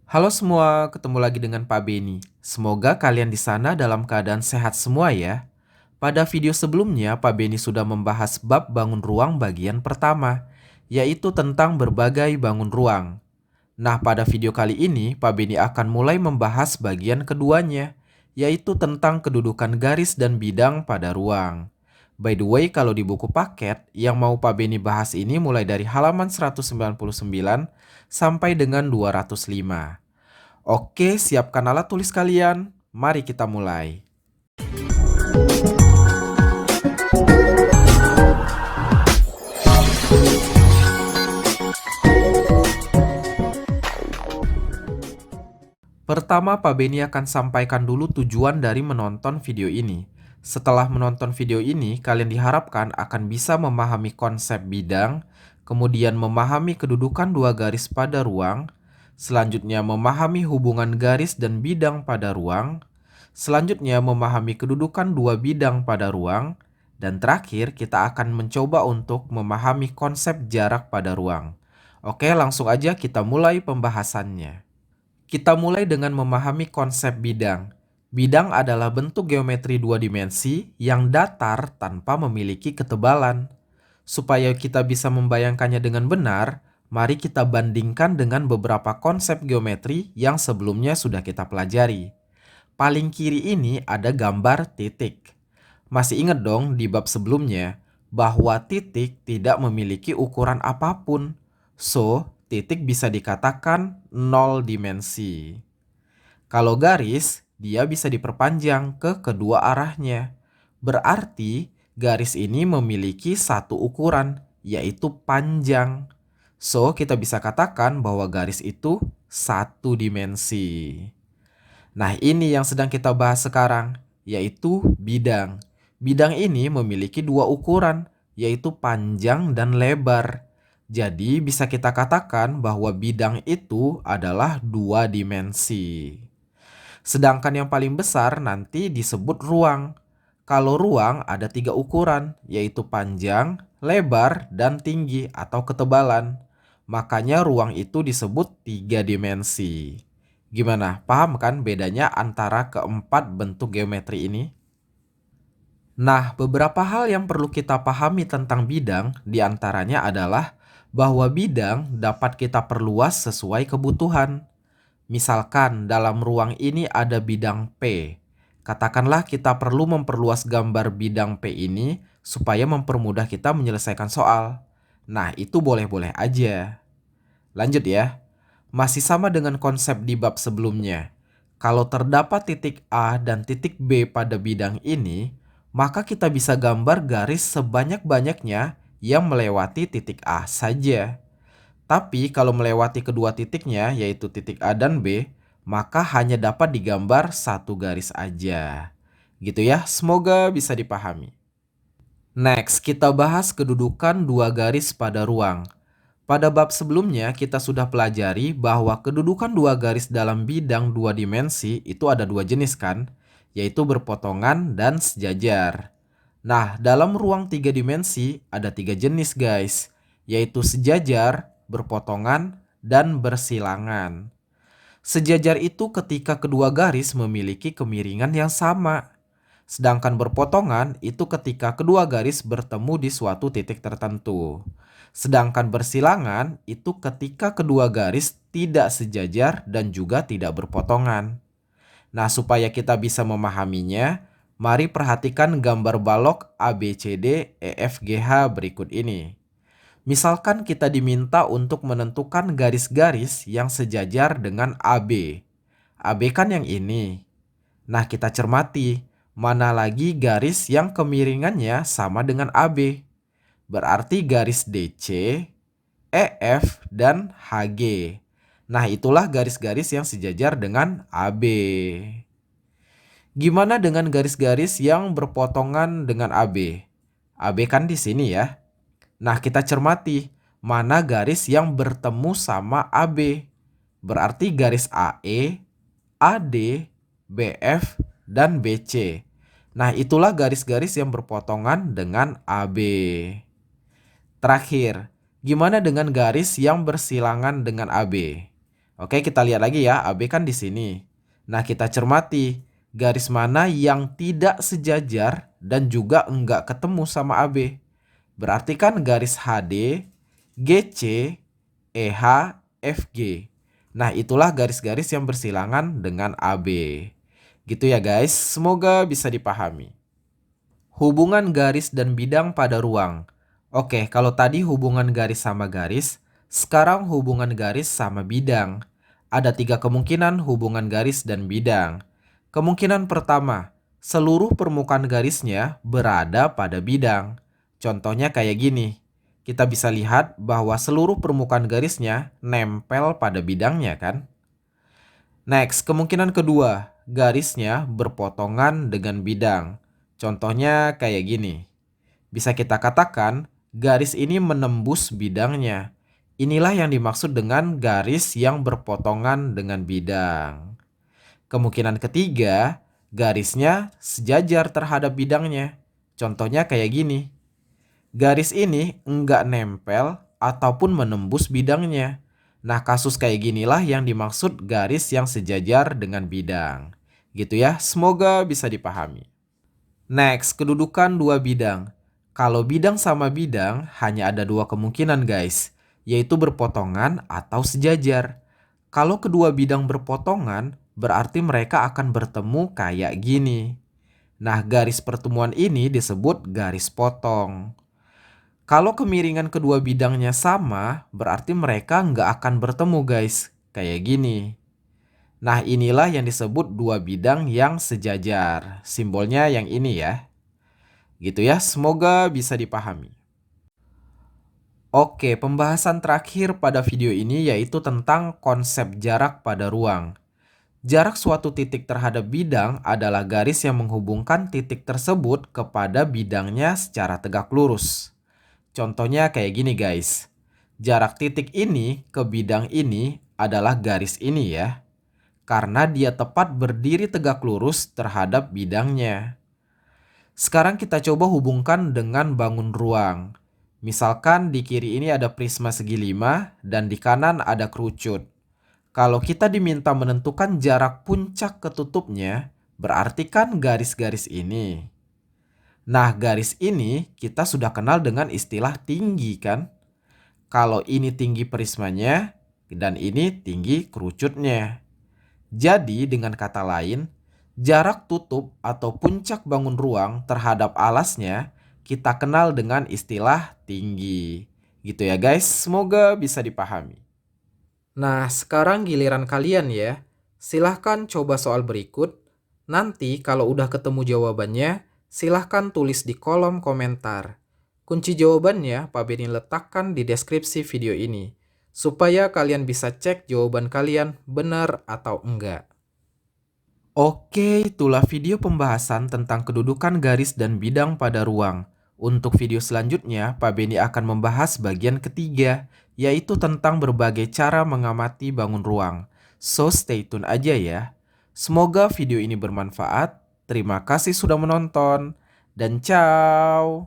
Halo semua, ketemu lagi dengan Pak Beni. Semoga kalian di sana dalam keadaan sehat semua ya. Pada video sebelumnya, Pak Beni sudah membahas bab bangun ruang bagian pertama, yaitu tentang berbagai bangun ruang. Nah, pada video kali ini, Pak Beni akan mulai membahas bagian keduanya, yaitu tentang kedudukan garis dan bidang pada ruang. By the way, kalau di buku paket, yang mau Pak Beni bahas ini mulai dari halaman 199 sampai dengan 205. Oke, siapkan alat tulis kalian. Mari kita mulai. Pertama, Pak Beni akan sampaikan dulu tujuan dari menonton video ini. Setelah menonton video ini, kalian diharapkan akan bisa memahami konsep bidang, kemudian memahami kedudukan dua garis pada ruang, selanjutnya memahami hubungan garis dan bidang pada ruang, selanjutnya memahami kedudukan dua bidang pada ruang, dan terakhir kita akan mencoba untuk memahami konsep jarak pada ruang. Oke, langsung aja kita mulai pembahasannya. Kita mulai dengan memahami konsep bidang. Bidang adalah bentuk geometri dua dimensi yang datar tanpa memiliki ketebalan. Supaya kita bisa membayangkannya dengan benar, mari kita bandingkan dengan beberapa konsep geometri yang sebelumnya sudah kita pelajari. Paling kiri ini ada gambar titik. Masih ingat dong di bab sebelumnya bahwa titik tidak memiliki ukuran apapun. So, titik bisa dikatakan nol dimensi. Kalau garis, dia bisa diperpanjang ke kedua arahnya. Berarti garis ini memiliki satu ukuran, yaitu panjang. So, kita bisa katakan bahwa garis itu satu dimensi. Nah, ini yang sedang kita bahas sekarang, yaitu bidang. Bidang ini memiliki dua ukuran, yaitu panjang dan lebar. Jadi, bisa kita katakan bahwa bidang itu adalah dua dimensi. Sedangkan yang paling besar nanti disebut ruang. Kalau ruang ada tiga ukuran, yaitu panjang, lebar, dan tinggi atau ketebalan. Makanya ruang itu disebut tiga dimensi. Gimana? Paham kan bedanya antara keempat bentuk geometri ini? Nah, beberapa hal yang perlu kita pahami tentang bidang diantaranya adalah bahwa bidang dapat kita perluas sesuai kebutuhan. Misalkan dalam ruang ini ada bidang P. Katakanlah kita perlu memperluas gambar bidang P ini supaya mempermudah kita menyelesaikan soal. Nah, itu boleh-boleh aja. Lanjut ya. Masih sama dengan konsep di bab sebelumnya. Kalau terdapat titik A dan titik B pada bidang ini, maka kita bisa gambar garis sebanyak-banyaknya yang melewati titik A saja. Tapi kalau melewati kedua titiknya, yaitu titik A dan B, maka hanya dapat digambar satu garis aja. Gitu ya, semoga bisa dipahami. Next, kita bahas kedudukan dua garis pada ruang. Pada bab sebelumnya, kita sudah pelajari bahwa kedudukan dua garis dalam bidang dua dimensi itu ada dua jenis kan, yaitu berpotongan dan sejajar. Nah, dalam ruang tiga dimensi ada tiga jenis guys, yaitu sejajar, berpotongan, dan bersilangan. Sejajar itu ketika kedua garis memiliki kemiringan yang sama. Sedangkan berpotongan itu ketika kedua garis bertemu di suatu titik tertentu. Sedangkan bersilangan itu ketika kedua garis tidak sejajar dan juga tidak berpotongan. Nah, supaya kita bisa memahaminya, mari perhatikan gambar balok ABCD EFGH berikut ini. Misalkan kita diminta untuk menentukan garis-garis yang sejajar dengan AB. AB kan yang ini. Nah, kita cermati mana lagi garis yang kemiringannya sama dengan AB. Berarti garis DC, EF, dan HG. Nah, itulah garis-garis yang sejajar dengan AB. Gimana dengan garis-garis yang berpotongan dengan AB? AB kan di sini ya. Nah, kita cermati mana garis yang bertemu sama AB. Berarti garis AE, AD, BF, dan BC. Nah, itulah garis-garis yang berpotongan dengan AB. Terakhir, gimana dengan garis yang bersilangan dengan AB? Oke, kita lihat lagi ya, AB kan di sini. Nah, kita cermati garis mana yang tidak sejajar dan juga enggak ketemu sama AB. Berarti kan garis HD, GC, EH, FG. Nah, itulah garis-garis yang bersilangan dengan AB. Gitu ya guys, semoga bisa dipahami. Hubungan garis dan bidang pada ruang. Oke, kalau tadi hubungan garis sama garis, sekarang hubungan garis sama bidang. Ada 3 kemungkinan hubungan garis dan bidang. Kemungkinan pertama, seluruh permukaan garisnya berada pada bidang. Contohnya kayak gini. Kita bisa lihat bahwa seluruh permukaan garisnya nempel pada bidangnya kan? Next, kemungkinan kedua, garisnya berpotongan dengan bidang. Contohnya kayak gini. Bisa kita katakan, garis ini menembus bidangnya. Inilah yang dimaksud dengan garis yang berpotongan dengan bidang. Kemungkinan ketiga, garisnya sejajar terhadap bidangnya. Contohnya kayak gini. Garis ini enggak nempel ataupun menembus bidangnya. Nah, kasus kayak ginilah yang dimaksud garis yang sejajar dengan bidang. Gitu ya, semoga bisa dipahami. Next, kedudukan dua bidang. Kalau bidang sama bidang, hanya ada 2 kemungkinan guys, yaitu berpotongan atau sejajar. Kalau kedua bidang berpotongan, berarti mereka akan bertemu kayak gini. Nah, garis pertemuan ini disebut garis potong. Kalau kemiringan kedua bidangnya sama, berarti mereka nggak akan bertemu guys, kayak gini. Nah, inilah yang disebut dua bidang yang sejajar. Simbolnya yang ini ya. Gitu ya, semoga bisa dipahami. Oke, pembahasan terakhir pada video ini yaitu tentang konsep jarak pada ruang. Jarak suatu titik terhadap bidang adalah garis yang menghubungkan titik tersebut kepada bidangnya secara tegak lurus. Contohnya kayak gini guys. Jarak titik ini ke bidang ini adalah garis ini ya. Karena dia tepat berdiri tegak lurus terhadap bidangnya. Sekarang kita coba hubungkan dengan bangun ruang. Misalkan di kiri ini ada prisma segi 5 dan di kanan ada kerucut. Kalau kita diminta menentukan jarak puncak ke tutupnya, berarti kan garis-garis ini. Nah, garis ini kita sudah kenal dengan istilah tinggi kan? Kalau ini tinggi prismanya dan ini tinggi kerucutnya. Jadi dengan kata lain, jarak tutup atau puncak bangun ruang terhadap alasnya kita kenal dengan istilah tinggi. Gitu ya guys, semoga bisa dipahami. Nah, sekarang giliran kalian ya. Silahkan coba soal berikut. Nanti kalau udah ketemu jawabannya, silahkan tulis di kolom komentar. Kunci jawabannya Pak Beni letakkan di deskripsi video ini, supaya kalian bisa cek jawaban kalian benar atau enggak. Oke, itulah video pembahasan tentang kedudukan garis dan bidang pada ruang. Untuk video selanjutnya, Pak Beni akan membahas bagian ketiga, yaitu tentang berbagai cara mengamati bangun ruang. So, stay tune aja ya. Semoga video ini bermanfaat. Terima kasih sudah menonton, dan ciao!